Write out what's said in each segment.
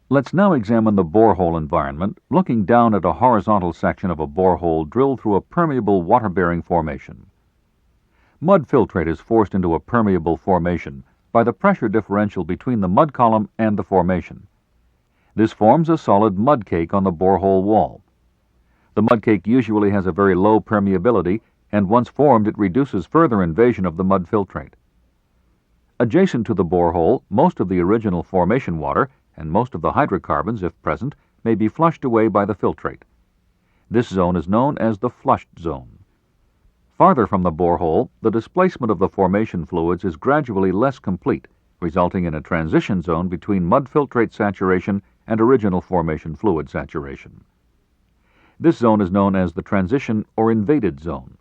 Let's now examine the borehole environment, looking down at a horizontal section of a borehole drilled through a permeable water-bearing formation. Mud filtrate is forced into a permeable formation by the pressure differential between the mud column and the formation. This forms a solid mud cake on the borehole wall. The mud cake usually has a very low permeability, and once formed it reduces further invasion of the mud filtrate. Adjacent to the borehole, most of the original formation water and most of the hydrocarbons, if present, may be flushed away by the filtrate. This zone is known as the flushed zone. Farther from the borehole, the displacement of the formation fluids is gradually less complete, resulting in a transition zone between mud filtrate saturation and original formation fluid saturation. This zone is known as the transition or invaded zone.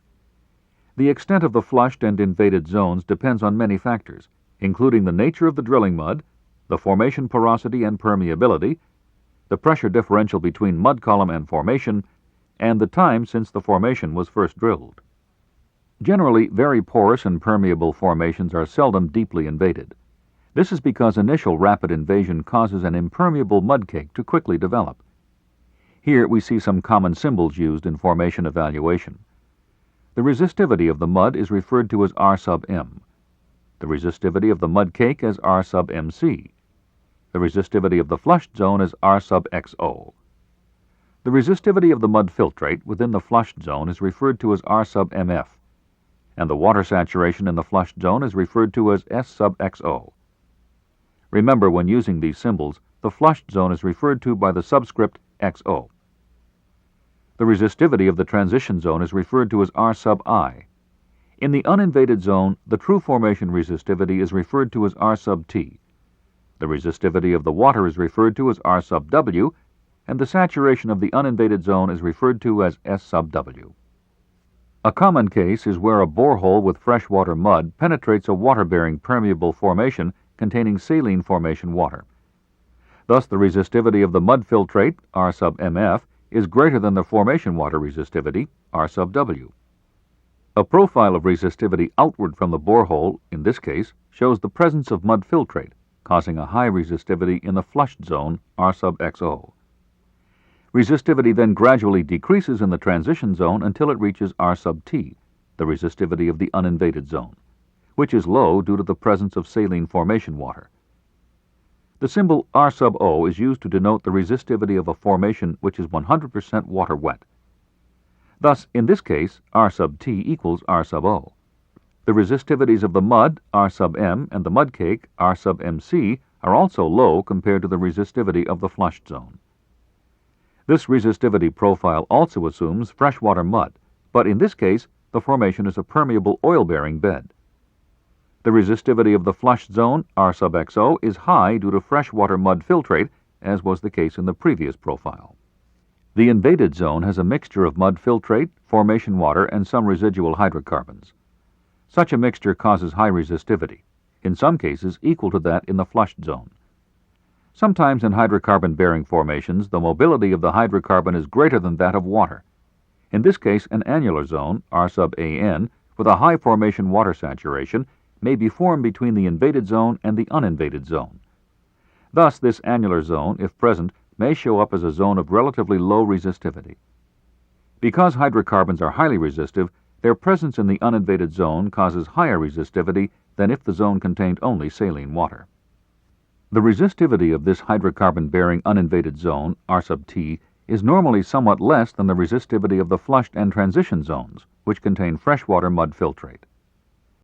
The extent of the flushed and invaded zones depends on many factors, including the nature of the drilling mud, the formation porosity and permeability, the pressure differential between mud column and formation, and the time since the formation was first drilled. Generally, very porous and permeable formations are seldom deeply invaded. This is because initial rapid invasion causes an impermeable mud cake to quickly develop. Here we see some common symbols used in formation evaluation. The resistivity of the mud is referred to as R sub m. The resistivity of the mud cake as R sub mc. The resistivity of the flushed zone as R sub xo. The resistivity of the mud filtrate within the flushed zone is referred to as R sub mf, and the water saturation in the flushed zone is referred to as S sub xo. Remember, when using these symbols, the flushed zone is referred to by the subscript xo. The resistivity of the transition zone is referred to as R sub I. In the uninvaded zone, the true formation resistivity is referred to as R sub T. The resistivity of the water is referred to as R sub W, and the saturation of the uninvaded zone is referred to as S sub W. A common case is where a borehole with freshwater mud penetrates a water-bearing permeable formation containing saline formation water. Thus, the resistivity of the mud filtrate, R sub mf, is greater than the formation water resistivity, R sub W. A profile of resistivity outward from the borehole, in this case, shows the presence of mud filtrate, causing a high resistivity in the flushed zone, R sub xo. Resistivity then gradually decreases in the transition zone until it reaches R sub T, the resistivity of the uninvaded zone, which is low due to the presence of saline formation water. The symbol R sub O is used to denote the resistivity of a formation which is 100% water wet. Thus, in this case, R sub T equals R sub O. The resistivities of the mud, R sub M, and the mud cake, R sub MC, are also low compared to the resistivity of the flushed zone. This resistivity profile also assumes freshwater mud, but in this case, the formation is a permeable oil-bearing bed. The resistivity of the flushed zone, R sub XO, is high due to freshwater mud filtrate, as was the case in the previous profile. The invaded zone has a mixture of mud filtrate, formation water, and some residual hydrocarbons. Such a mixture causes high resistivity, in some cases equal to that in the flushed zone. Sometimes in hydrocarbon-bearing formations, the mobility of the hydrocarbon is greater than that of water. In this case, an annular zone, R sub AN, with a high formation water saturation, may be formed between the invaded zone and the uninvaded zone. Thus, this annular zone, if present, may show up as a zone of relatively low resistivity. Because hydrocarbons are highly resistive, their presence in the uninvaded zone causes higher resistivity than if the zone contained only saline water. The resistivity of this hydrocarbon-bearing uninvaded zone, R sub T, is normally somewhat less than the resistivity of the flushed and transition zones, which contain freshwater mud filtrate.